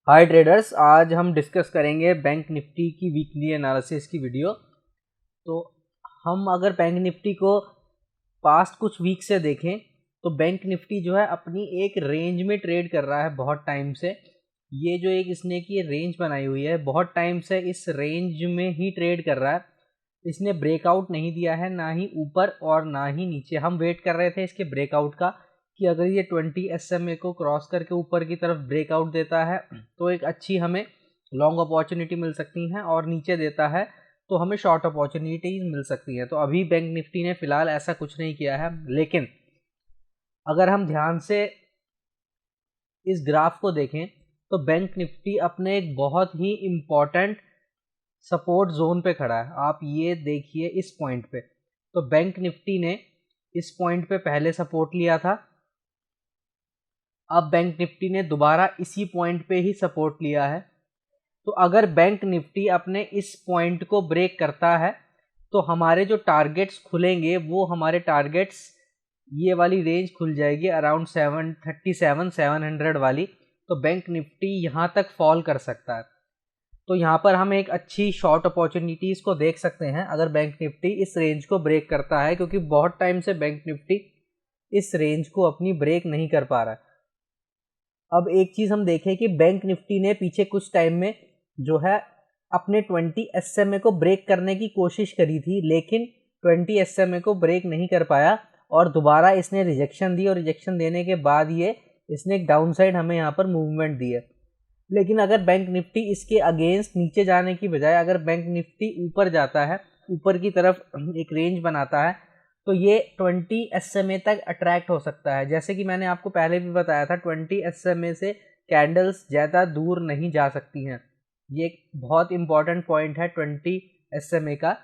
हाय traders, आज हम discuss करेंगे बैंक निफ्टी की वीकली एनालिसिस की वीडियो। तो हम अगर बैंक निफ्टी को पास्ट कुछ वीक से देखें तो बैंक निफ्टी जो है अपनी एक रेंज में ट्रेड कर रहा है बहुत टाइम से। ये जो एक इसने की रेंज बनाई हुई है, बहुत टाइम से इस रेंज में ही ट्रेड कर रहा है। इसने ब्रेकआउट नहीं दिया है, ना ही ऊपर और ना ही नीचे। हम वेट कर रहे थे इसके ब्रेकआउट का कि अगर ये 20 SMA को क्रॉस करके ऊपर की तरफ ब्रेकआउट देता है तो एक अच्छी हमें लॉन्ग अपॉर्चुनिटी मिल सकती है, और नीचे देता है तो हमें शॉर्ट अपॉर्चुनिटीज मिल सकती है। तो अभी बैंक निफ्टी ने फिलहाल ऐसा कुछ नहीं किया है, लेकिन अगर हम ध्यान से इस ग्राफ को देखें तो बैंक निफ्टी अपने एक बहुत ही इम्पॉर्टेंट सपोर्ट जोन पे खड़ा है। आप ये देखिए इस पॉइंट पे, तो बैंक निफ्टी ने इस पॉइंट पे पहले सपोर्ट लिया था। अब बैंक निफ्टी ने दोबारा इसी पॉइंट पे ही सपोर्ट लिया है। तो अगर बैंक निफ्टी अपने इस पॉइंट को ब्रेक करता है तो हमारे जो टारगेट्स खुलेंगे वो हमारे टारगेट्स ये वाली रेंज खुल जाएगी अराउंड 737-700 वाली। तो बैंक निफ्टी यहाँ तक फॉल कर सकता है। तो यहाँ पर हम एक अच्छी शॉर्ट अपॉर्चुनिटीज़ को देख सकते हैं अगर बैंक निफ्टी इस रेंज को ब्रेक करता है, क्योंकि बहुत टाइम से बैंक निफ्टी इस रेंज को अपनी ब्रेक नहीं कर पा रहा है। अब एक चीज़ हम देखें कि बैंक निफ्टी ने पीछे कुछ टाइम में जो है अपने 20 SMA को ब्रेक करने की कोशिश करी थी, लेकिन 20 SMA को ब्रेक नहीं कर पाया और दोबारा इसने रिजेक्शन दी, और रिजेक्शन देने के बाद ये इसने एक डाउन साइड हमें यहाँ पर मूवमेंट दी है। लेकिन अगर बैंक निफ्टी इसके अगेंस्ट नीचे जाने की बजाय अगर बैंक निफ्टी ऊपर जाता है, ऊपर की तरफ एक रेंज बनाता है, तो ये 20 SMA तक अट्रैक्ट हो सकता है। जैसे कि मैंने आपको पहले भी बताया था, 20 SMA से कैंडल्स ज़्यादा दूर नहीं जा सकती हैं। ये एक बहुत इंपॉर्टेंट पॉइंट है 20 SMA का,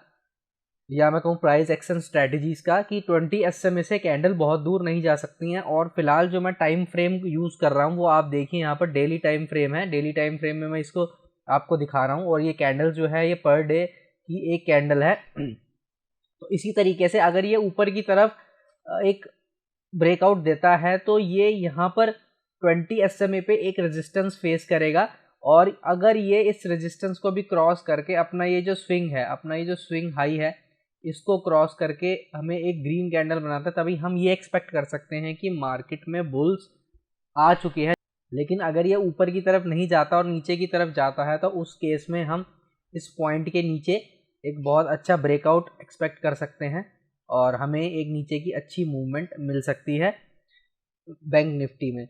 या मैं कहूँ प्राइस एक्शन स्ट्रेटजीज का, कि 20 SMA से कैंडल बहुत दूर नहीं जा सकती हैं। और फिलहाल जो मैं टाइम फ्रेम यूज़ कर रहा हूँ वो आप देखिए, यहाँ पर डेली टाइम फ्रेम है। डेली टाइम फ्रेम में मैं इसको आपको दिखा रहा हूँ, और ये कैंडल जो है ये पर डे की एक कैंडल है। तो इसी तरीके से अगर ये ऊपर की तरफ एक ब्रेकआउट देता है तो ये यहाँ पर 20 SMA पे एक रेजिस्टेंस फेस करेगा, और अगर ये इस रेजिस्टेंस को भी क्रॉस करके अपना ये जो स्विंग है, अपना ये जो स्विंग हाई है, इसको क्रॉस करके हमें एक ग्रीन कैंडल बनाता है, तभी हम ये एक्सपेक्ट कर सकते हैं कि मार्केट में बुल्स आ चुके हैं। लेकिन अगर ये ऊपर की तरफ नहीं जाता और नीचे की तरफ जाता है तो उस केस में हम इस पॉइंट के नीचे एक बहुत अच्छा ब्रेकआउट एक्सपेक्ट कर सकते हैं, और हमें एक नीचे की अच्छी मूवमेंट मिल सकती है बैंक निफ्टी में।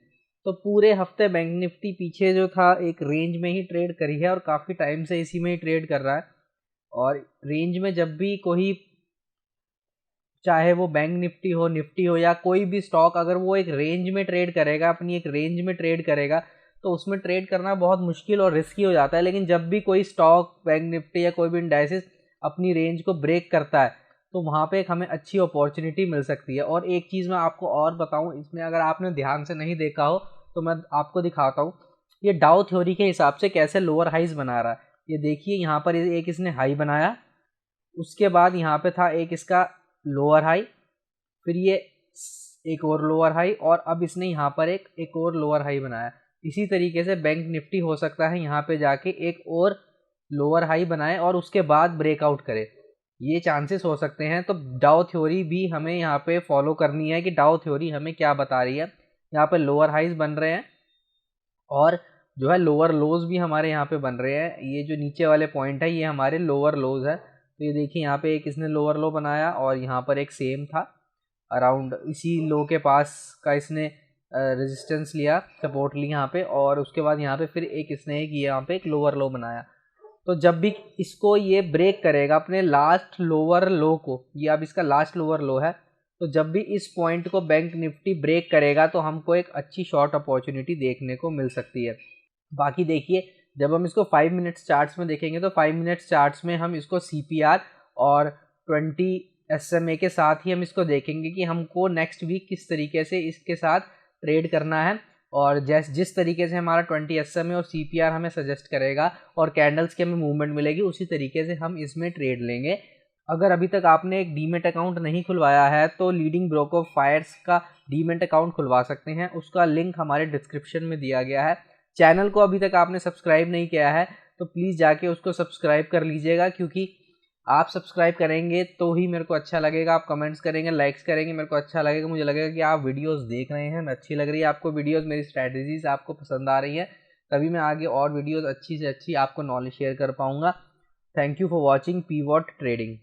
तो पूरे हफ्ते बैंक निफ्टी पीछे जो था एक रेंज में ही ट्रेड करी है, और काफ़ी टाइम से इसी में ही ट्रेड कर रहा है। और रेंज में जब भी कोई, चाहे वो बैंक निफ्टी हो या कोई भी स्टॉक, अगर वो एक रेंज में ट्रेड करेगा, अपनी एक रेंज में ट्रेड करेगा, तो उसमें ट्रेड करना बहुत मुश्किल और रिस्की हो जाता है। लेकिन जब भी कोई स्टॉक, बैंक निफ्टी या कोई भी इंडाइसिस अपनी रेंज को ब्रेक करता है तो वहाँ पे एक हमें अच्छी अपॉर्चुनिटी मिल सकती है। और एक चीज़ मैं आपको और बताऊँ इसमें, अगर आपने ध्यान से नहीं देखा हो तो मैं आपको दिखाता हूँ ये डाउ थ्योरी के हिसाब से कैसे लोअर हाइज बना रहा है। ये देखिए, यहाँ पर एक इसने हाई बनाया, उसके बाद यहाँ पे था एक इसका लोअर हाई, फिर ये एक और लोअर हाई, और अब इसने यहाँ पर एक और लोअर हाई बनाया। इसी तरीके से बैंक निफ्टी हो सकता है यहाँ पे जाके एक और लोअर हाई बनाए और उसके बाद ब्रेकआउट करे, ये चांसेस हो सकते हैं। तो डाउ थ्योरी भी हमें यहाँ पे फॉलो करनी है कि डाउ थ्योरी हमें क्या बता रही है। यहाँ पे लोअर हाइज बन रहे हैं और जो है लोअर लोज भी हमारे यहाँ पे बन रहे हैं। ये जो नीचे वाले पॉइंट है ये हमारे लोअर लोज है। तो ये देखिए, यहाँ पे एक इसने लोअर लो बनाया और यहाँ पर एक सेम था अराउंड इसी लो के पास का इसने रेजिस्टेंस लिया, सपोर्ट ली यहाँ पे, और उसके बाद यहाँ पे फिर एक इसने यहाँ पे एक लोअर लो बनाया। तो जब भी इसको ये ब्रेक करेगा अपने लास्ट लोअर लो को, ये अब इसका लास्ट लोअर लो है, तो जब भी इस पॉइंट को बैंक निफ्टी ब्रेक करेगा तो हमको एक अच्छी शॉर्ट अपॉर्चुनिटी देखने को मिल सकती है। बाकी देखिए, जब हम इसको 5 मिनट्स चार्ट्स में देखेंगे तो 5 मिनट्स चार्ट्स में हम इसको CPR और 20 SMA के साथ ही हम इसको देखेंगे कि हमको नेक्स्ट वीक किस तरीके से इसके साथ ट्रेड करना है, और जिस तरीके से हमारा 20 SMA और CPR हमें सजेस्ट करेगा और कैंडल्स की हमें मूवमेंट मिलेगी, उसी तरीके से हम इसमें ट्रेड लेंगे। अगर अभी तक आपने एक डीमेट अकाउंट नहीं खुलवाया है तो लीडिंग ब्रोकर फायर्स का डीमेट अकाउंट खुलवा सकते हैं। उसका लिंक हमारे डिस्क्रिप्शन में दिया गया है। चैनल को अभी तक आपने सब्सक्राइब नहीं किया है तो प्लीज़ जाके उसको सब्सक्राइब कर लीजिएगा, क्योंकि आप सब्सक्राइब करेंगे तो ही मेरे को अच्छा लगेगा। आप कमेंट्स करेंगे, लाइक्स करेंगे, मेरे को अच्छा लगेगा, मुझे लगेगा कि आप वीडियोस देख रहे हैं, अच्छी लग रही है आपको वीडियोस, मेरी स्ट्रैटेजीज आपको पसंद आ रही हैं, तभी मैं आगे और वीडियोस अच्छी से अच्छी आपको नॉलेज शेयर कर पाऊंगा। Thank you for watching pivot trading.